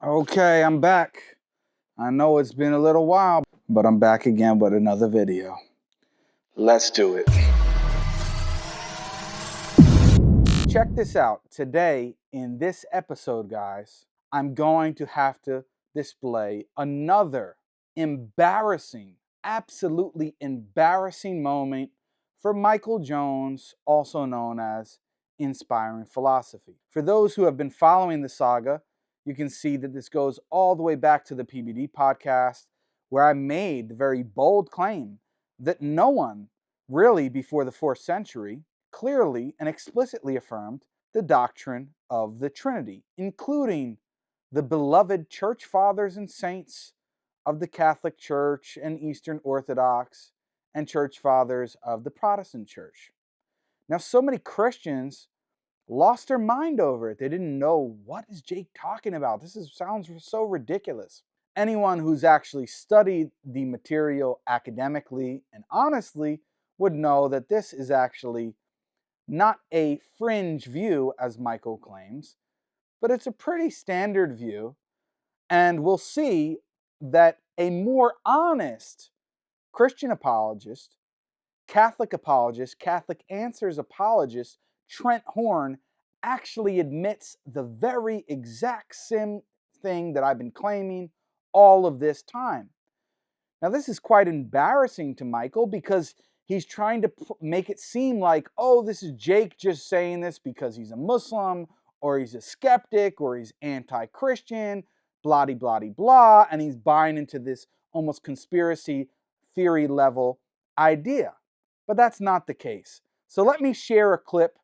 Okay, I'm back. I know it's been a little while, but I'm back again with another video. Let's do it. Check this out. Today, in this episode, guys, I'm going to have to display another embarrassing, absolutely embarrassing moment for Michael Jones, also known as Inspiring Philosophy. For those who have been following the saga, you can see that this goes all the way back to the PBD podcast, where I made the very bold claim that no one really before the 4th century clearly and explicitly affirmed the doctrine of the Trinity, including the beloved church fathers and saints of the Catholic Church and Eastern Orthodox and church fathers of the Protestant Church. Now, so many Christians lost their mind over it. They didn't know, what is Jake talking about? Sounds so ridiculous. Anyone who's actually studied the material academically and honestly would know that this is actually not a fringe view, as Michael claims, but it's a pretty standard view. And we'll see that a more honest Christian apologist, Catholic Answers apologist, Trent Horn, actually admits the very exact same thing that I've been claiming all of this time. Now, this is quite embarrassing to Michael because he's trying to make it seem like, oh, this is Jake just saying this because he's a Muslim, or he's a skeptic, or he's anti-Christian, blah, blah, blah, and he's buying into this almost conspiracy theory level idea. But that's not the case. So let me share a clip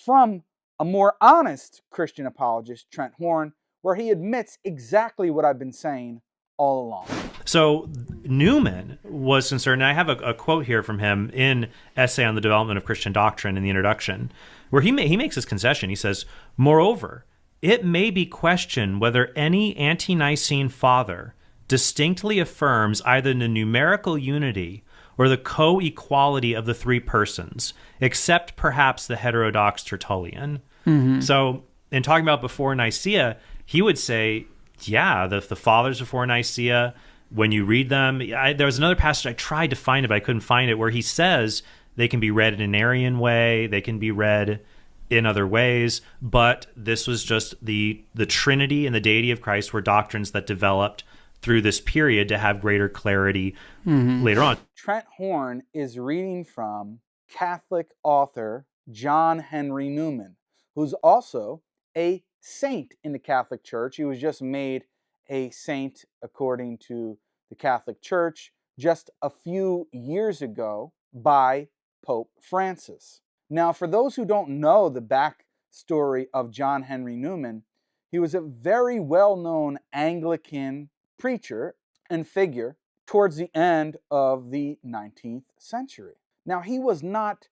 from a more honest Christian apologist, Trent Horn, where he admits exactly what I've been saying all along. So Newman was concerned, and I have a quote here from him in Essay on the Development of Christian Doctrine in the introduction, where he makes this concession. He says, "Moreover, it may be questioned whether any ante-Nicene father distinctly affirms either the numerical unity or the co-equality of the three persons, except perhaps the heterodox Tertullian." Mm-hmm. So in talking about before Nicaea, he would say, yeah, the fathers before Nicaea, when you read them, there was another passage I tried to find it, but I couldn't find it, where he says they can be read in an Arian way, they can be read in other ways, but this was just the Trinity and the deity of Christ were doctrines that developed through this period to have greater clarity later on. Trent Horn is reading from Catholic author John Henry Newman, who's also a saint in the Catholic Church. He was just made a saint according to the Catholic Church just a few years ago by Pope Francis. Now, for those who don't know the backstory of John Henry Newman, he was a very well-known Anglican preacher and figure towards the end of the 19th century. Now, he was not,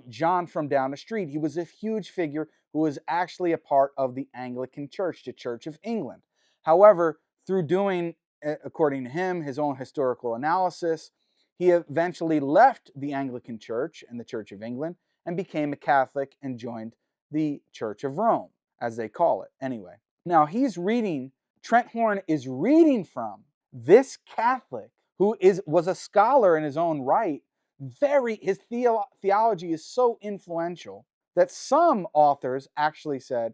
John from down the street. He was a huge figure who was actually a part of the Anglican Church, the Church of England. However, through doing, according to him, his own historical analysis, he eventually left the Anglican Church and the Church of England and became a Catholic and joined the Church of Rome, as they call it anyway. Now, Trent Horn is reading from this Catholic who was a scholar in his own right. His theology is so influential that some authors actually said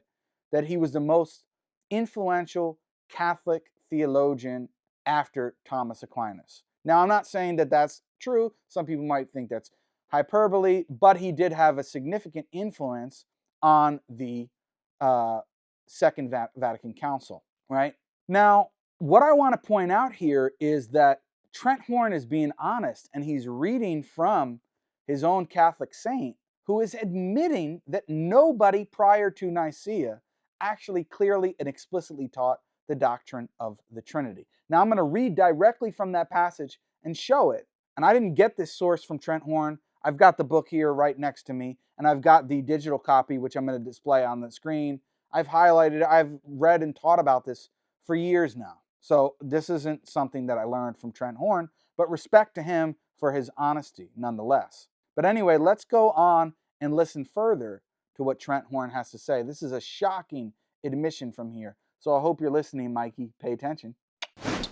that he was the most influential Catholic theologian after Thomas Aquinas. Now, I'm not saying that that's true. Some people might think that's hyperbole, but he did have a significant influence on the Second Vatican Council, right? Now, what I want to point out here is that Trent Horn is being honest, and he's reading from his own Catholic saint who is admitting that nobody prior to Nicaea actually clearly and explicitly taught the doctrine of the Trinity. Now, I'm going to read directly from that passage and show it. And I didn't get this source from Trent Horn. I've got the book here right next to me, and I've got the digital copy, which I'm going to display on the screen. I've highlighted it. I've read and taught about this for years now. So this isn't something that I learned from Trent Horn, but respect to him for his honesty nonetheless. But anyway, let's go on and listen further to what Trent Horn has to say. This is a shocking admission from here. So I hope you're listening, Mikey. Pay attention.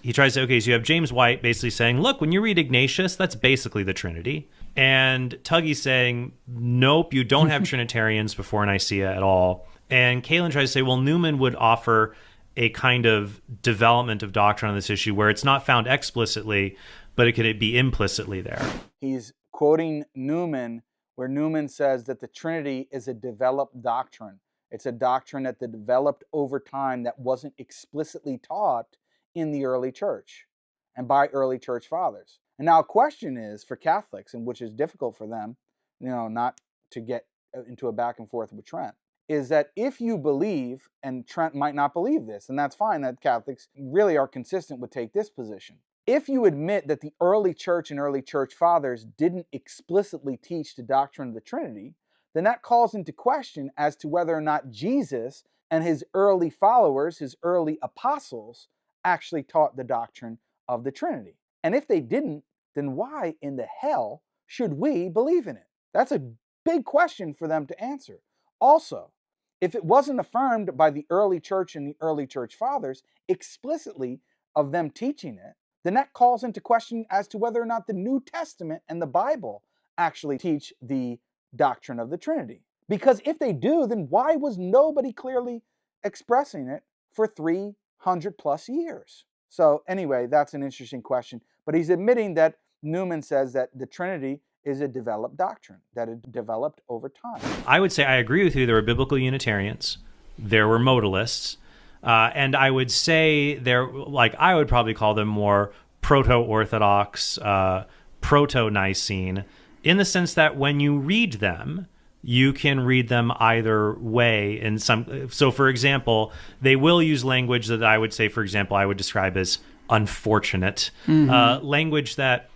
He tries to, okay, so you have James White basically saying, look, when you read Ignatius, that's basically the Trinity. And Tuggy's saying, nope, you don't have Trinitarians before Nicaea at all. And Kalen tries to say, well, Newman would offer a kind of development of doctrine on this issue where it's not found explicitly, but it could be implicitly there. He's quoting Newman, where Newman says that the Trinity is a developed doctrine. It's a doctrine that developed over time that wasn't explicitly taught in the early church and by early church fathers. And now a question is for Catholics, and which is difficult for them, not to get into a back and forth with Trent, is that if you believe, and Trent might not believe this, and that's fine, that Catholics really are consistent with take this position. If you admit that the early church and early church fathers didn't explicitly teach the doctrine of the Trinity, then that calls into question as to whether or not Jesus and his early followers, his early apostles, actually taught the doctrine of the Trinity. And if they didn't, then why in the hell should we believe in it? That's a big question for them to answer. Also, if it wasn't affirmed by the early church and the early church fathers explicitly of them teaching it, then that calls into question as to whether or not the New Testament and the Bible actually teach the doctrine of the Trinity. Because if they do, then why was nobody clearly expressing it for 300 plus years? So anyway, that's an interesting question. But he's admitting that Newman says that the Trinity is a developed doctrine, that it developed over time. I would say I agree with you. There were biblical Unitarians. There were modalists. And I would say I would probably call them more proto-Orthodox, proto-Nicene, in the sense that when you read them, you can read them either way. So, for example, they will use language that I would say, for example, I would describe as unfortunate, language that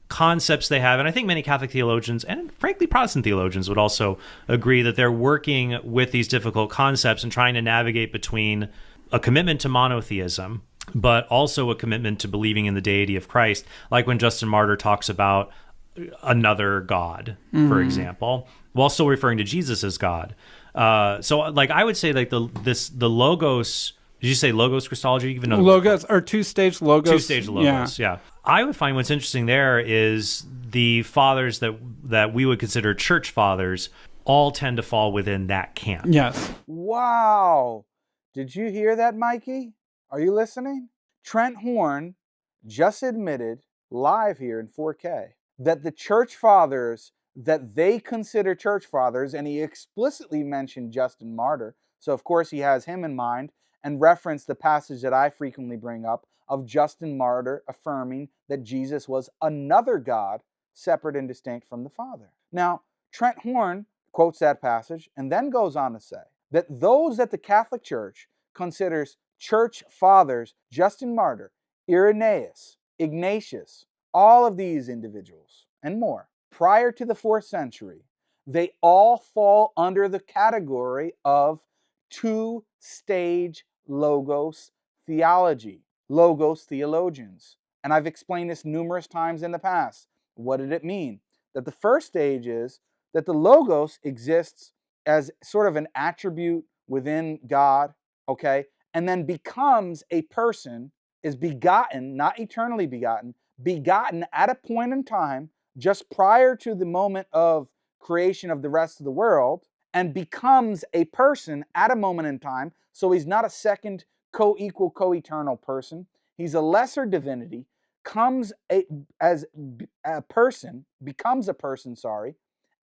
concepts they have. And I think many Catholic theologians and frankly Protestant theologians would also agree that they're working with these difficult concepts and trying to navigate between a commitment to monotheism, but also a commitment to believing in the deity of Christ. Like when Justin Martyr talks about another God, for example, while still referring to Jesus as God. So I would say the Logos, did you say Logos Christology? Even though Logos, or two-stage Logos. Two-stage Logos, yeah. I would find what's interesting there is the fathers that we would consider church fathers all tend to fall within that camp. Yes. Wow. Did you hear that, Mikey? Are you listening? Trent Horn just admitted live here in 4K that the church fathers that they consider church fathers, and he explicitly mentioned Justin Martyr, so of course he has him in mind, and referenced the passage that I frequently bring up of Justin Martyr affirming that Jesus was another God separate and distinct from the Father. Now, Trent Horn quotes that passage and then goes on to say that those that the Catholic Church considers church fathers, Justin Martyr, Irenaeus, Ignatius, all of these individuals and more, prior to the 4th century, they all fall under the category of two-stage Logos theology, Logos theologians. And I've explained this numerous times in the past. What did it mean? That the first stage is that the Logos exists as sort of an attribute within God, okay, and then becomes a person, is begotten, not eternally begotten at a point in time just prior to the moment of creation of the rest of the world, and becomes a person at a moment in time. So he's not a second co-equal, co-eternal person. He's a lesser divinity, becomes a person,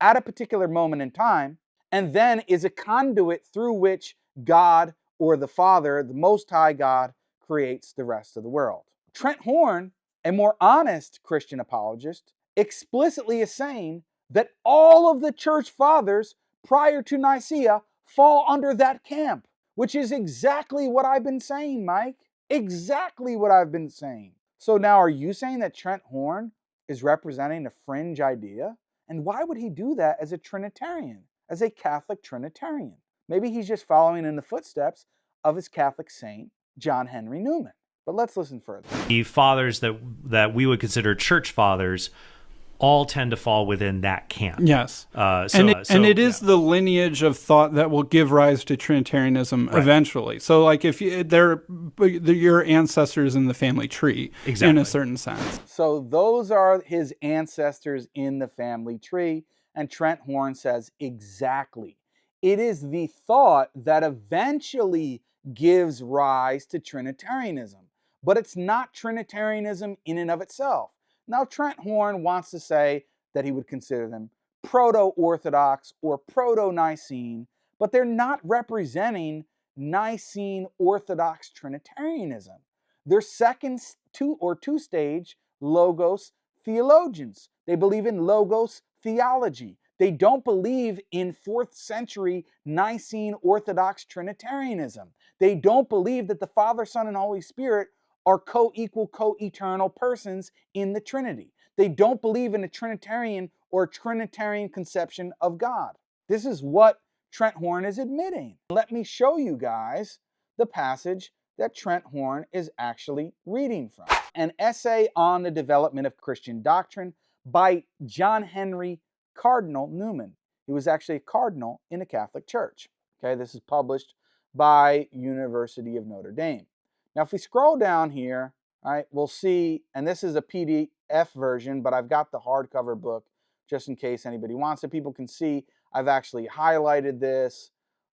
at a particular moment in time, and then is a conduit through which God or the Father, the Most High God, creates the rest of the world. Trent Horn, a more honest Christian apologist, explicitly is saying that all of the church fathers prior to Nicaea fall under that camp, which is exactly what I've been saying, Mike. Exactly what I've been saying. So now are you saying that Trent Horn is representing a fringe idea? And why would he do that as a Trinitarian, as a Catholic Trinitarian? Maybe he's just following in the footsteps of his Catholic saint, John Henry Newman. But let's listen further. The fathers that we would consider church fathers all tend to fall within that camp. Yes. And it is the lineage of thought that will give rise to Trinitarianism eventually. So like if they're your ancestors in the family tree in a certain sense. So those are his ancestors in the family tree. And Trent Horn says exactly. It is the thought that eventually gives rise to Trinitarianism. But it's not Trinitarianism in and of itself. Now, Trent Horn wants to say that he would consider them proto-Orthodox or proto-Nicene, but they're not representing Nicene Orthodox Trinitarianism. They're second or two-stage Logos theologians. They believe in Logos theology. They don't believe in 4th century Nicene Orthodox Trinitarianism. They don't believe that the Father, Son, and Holy Spirit are co-equal, co-eternal persons in the Trinity. They don't believe in a Trinitarian or Trinitarian conception of God. This is what Trent Horn is admitting. Let me show you guys the passage that Trent Horn is actually reading from. An essay on the development of Christian doctrine by John Henry Cardinal Newman. He was actually a cardinal in the Catholic Church. Okay, this is published by University of Notre Dame. Now, if we scroll down here, all right, we'll see, and this is a PDF version, but I've got the hardcover book just in case anybody wants it. People can see I've actually highlighted this,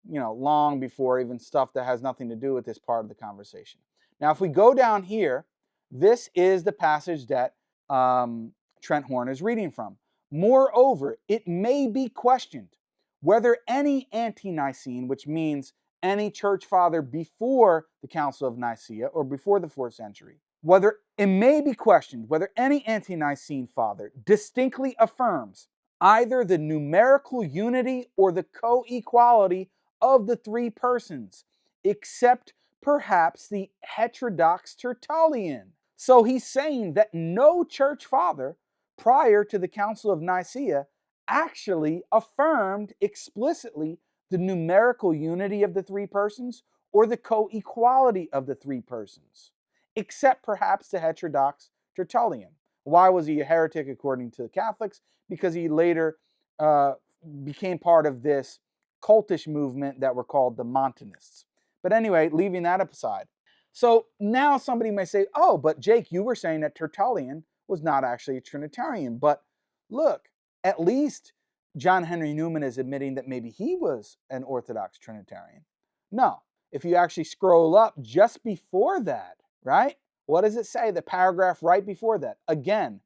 long before even stuff that has nothing to do with this part of the conversation. Now, if we go down here, this is the passage that Trent Horn is reading from. Moreover, it may be questioned whether any ante-Nicene, which means any church father before the Council of Nicaea or before the 4th century, whether it may be questioned whether any ante-Nicene father distinctly affirms either the numerical unity or the co-equality of the three persons, except perhaps the heterodox Tertullian. So he's saying that no church father prior to the Council of Nicaea actually affirmed explicitly the numerical unity of the three persons or the co-equality of the three persons, except perhaps the heterodox Tertullian. Why was he a heretic according to the Catholics? Because he later became part of this cultish movement that were called the Montanists. But anyway, leaving that aside. So now somebody may say, oh, but Jake, you were saying that Tertullian was not actually a Trinitarian. But look, at least John Henry Newman is admitting that maybe he was an Orthodox Trinitarian. No, if you actually scroll up just before that, right? What does it say? The paragraph right before that. Again,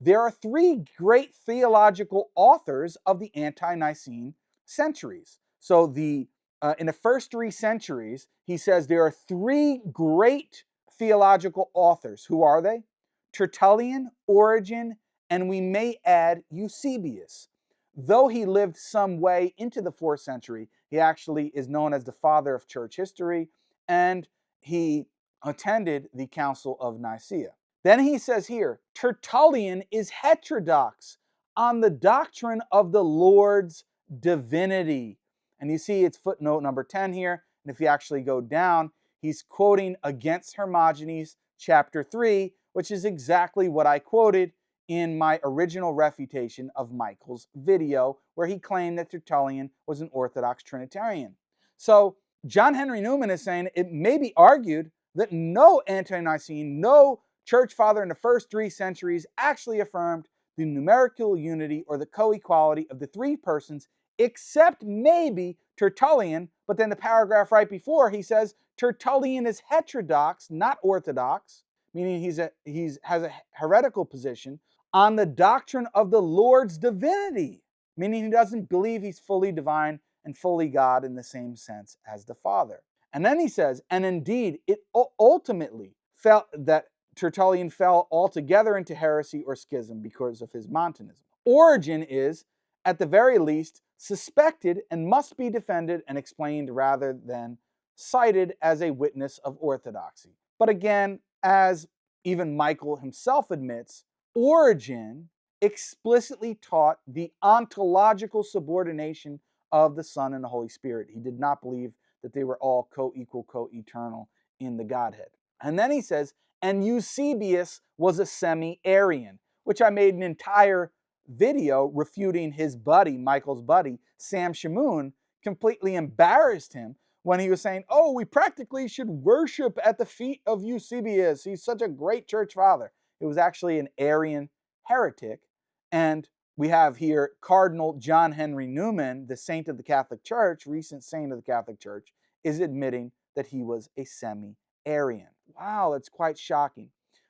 there are three great theological authors of the ante-Nicene centuries. So in the first 3 centuries, he says there are 3 great theological authors. Who are they? Tertullian, Origen, and we may add Eusebius. Though he lived some way into the 4th century, he actually is known as the father of church history, and he attended the Council of Nicaea. Then he says here, Tertullian is heterodox on the doctrine of the Lord's divinity. And you see it's footnote number 10 here. And if you actually go down, he's quoting Against Hermogenes, chapter 3, which is exactly what I quoted in my original refutation of Michael's video, where he claimed that Tertullian was an Orthodox Trinitarian. So John Henry Newman is saying it may be argued that no ante-Nicene, no church father in the first 3 centuries actually affirmed the numerical unity or the co-equality of the three persons, except maybe Tertullian. But then the paragraph right before, he says Tertullian is heterodox, not orthodox, meaning he has a heretical position on the doctrine of the Lord's divinity, meaning he doesn't believe he's fully divine and fully God in the same sense as the Father. And then he says, and indeed, it ultimately felt that Tertullian fell altogether into heresy or schism because of his Montanism. Origen is, at the very least, suspected and must be defended and explained rather than cited as a witness of orthodoxy. But again, as even Michael himself admits, Origen explicitly taught the ontological subordination of the Son and the Holy Spirit. He did not believe that they were all co-equal, co-eternal in the Godhead. And then he says, and Eusebius was a semi-Arian, which I made an entire video refuting his buddy, Michael's buddy, Sam Shamoun, completely embarrassed him when he was saying, oh, we practically should worship at the feet of Eusebius. He's such a great church father. It was actually an Arian heretic. And we have here Cardinal John Henry Newman, the saint of the Catholic Church, recent saint of the Catholic Church, is admitting that he was a semi-Arian. Wow, that's quite shocking.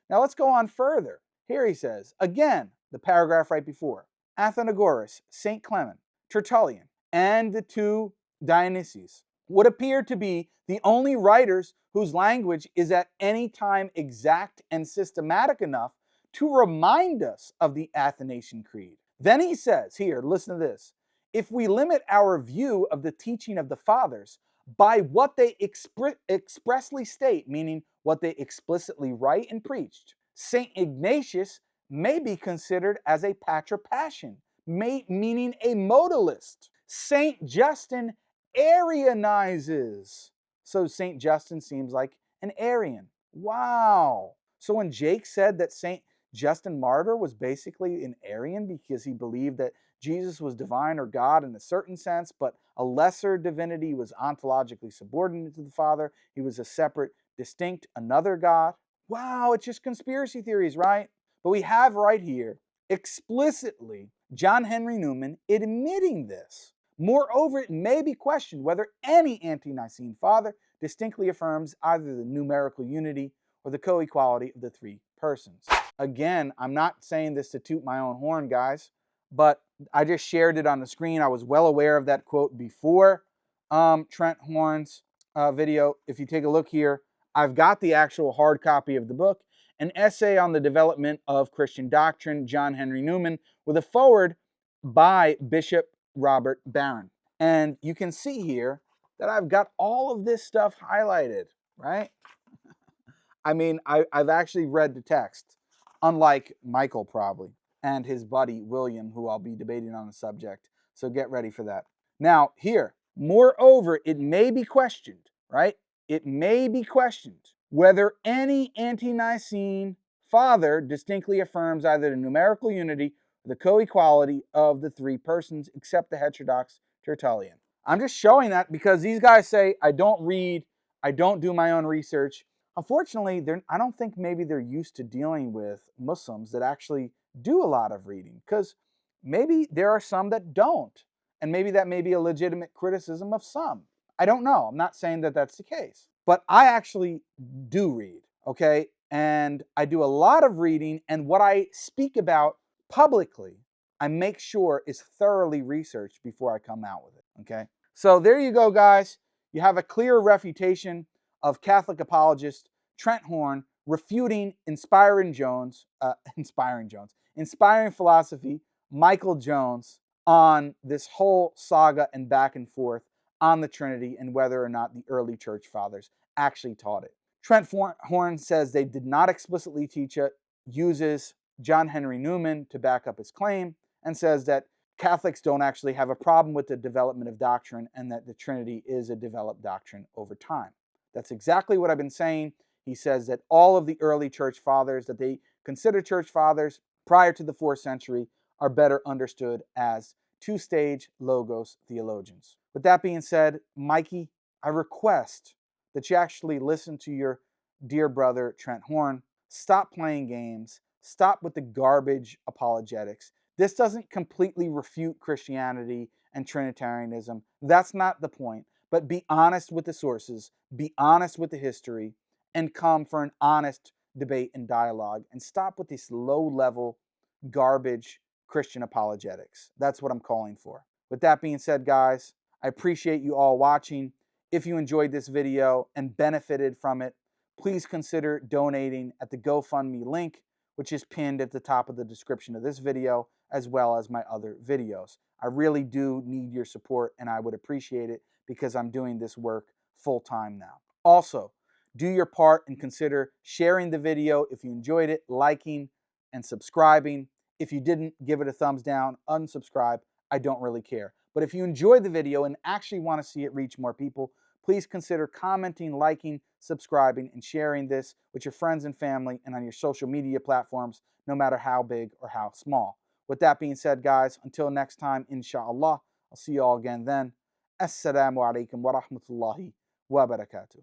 Now let's go on further. Here he says, again, the paragraph right before, Athenagoras, St. Clement, Tertullian, and the two Dionysies would appear to be the only writers whose language is at any time exact and systematic enough to remind us of the Athanasian Creed. Then he says, here, listen to this, if we limit our view of the teaching of the fathers by what they expressly state, meaning what they explicitly write and preached, St. Ignatius may be considered as a patripassian, meaning a modalist. St. Justin Arianizes. So St. Justin seems like an Arian. Wow. So when Jake said that St. Justin Martyr was basically an Arian because he believed that Jesus was divine or God in a certain sense, but a lesser divinity was ontologically subordinate to the Father. He was a separate, distinct, another God. Wow, it's just conspiracy theories, right? But we have right here explicitly John Henry Newman admitting this. Moreover, it may be questioned whether any ante-Nicene father distinctly affirms either the numerical unity or the co-equality of the three persons. Again, I'm not saying this to toot my own horn, guys, but I just shared it on the screen. I was well aware of that quote before Trent Horn's video. If you take a look here, I've got the actual hard copy of the book, an essay on the development of Christian doctrine, John Henry Newman, with a foreword by Bishop Robert Barron. And you can see here that I've got all of this stuff highlighted, right? I mean, I've actually read the text, unlike Michael probably, and his buddy William, who I'll be debating on the subject. So get ready for that. Now, here, moreover, it may be questioned, right? It may be questioned whether any ante-Nicene father distinctly affirms either the numerical unity or the co-equality of the three persons, except the heterodox Tertullian. I'm just showing that because these guys say, I don't read, I don't do my own research. Unfortunately, I don't think maybe they're used to dealing with Muslims that actually do a lot of reading, because maybe there are some that don't, and maybe that may be a legitimate criticism of some. I don't know. I'm not saying that that's the case, but I actually do read, okay? And I do a lot of reading, and what I speak about publicly, I make sure is thoroughly researched before I come out with it, okay? So there you go, guys. You have a clear refutation of Catholic apologist Trent Horn refuting inspiring philosophy, Michael Jones, on this whole saga and back and forth on the Trinity and whether or not the early church fathers actually taught it. Trent Horn says they did not explicitly teach it, uses John Henry Newman to back up his claim, and says that Catholics don't actually have a problem with the development of doctrine and that the Trinity is a developed doctrine over time. That's exactly what I've been saying. He says that all of the early church fathers that they consider church fathers prior to the 4th century are better understood as two-stage logos theologians. With that being said, Mikey, I request that you actually listen to your dear brother Trent Horn. Stop playing games. Stop with the garbage apologetics. This doesn't completely refute Christianity and Trinitarianism. That's not the point. But be honest with the sources, be honest with the history, and come for an honest debate and dialogue. And stop with this low-level garbage Christian apologetics. That's what I'm calling for. With that being said, guys, I appreciate you all watching. If you enjoyed this video and benefited from it, please consider donating at the GoFundMe link, which is pinned at the top of the description of this video, as well as my other videos. I really do need your support, and I would appreciate it because I'm doing this work full-time now. Also, do your part and consider sharing the video if you enjoyed it, liking and subscribing. If you didn't, give it a thumbs down, unsubscribe. I don't really care. But if you enjoyed the video and actually want to see it reach more people, please consider commenting, liking, subscribing, and sharing this with your friends and family and on your social media platforms, no matter how big or how small. With that being said, guys, until next time, inshallah, I'll see you all again then. Assalamu alaikum wa rahmatullahi wa barakatuh.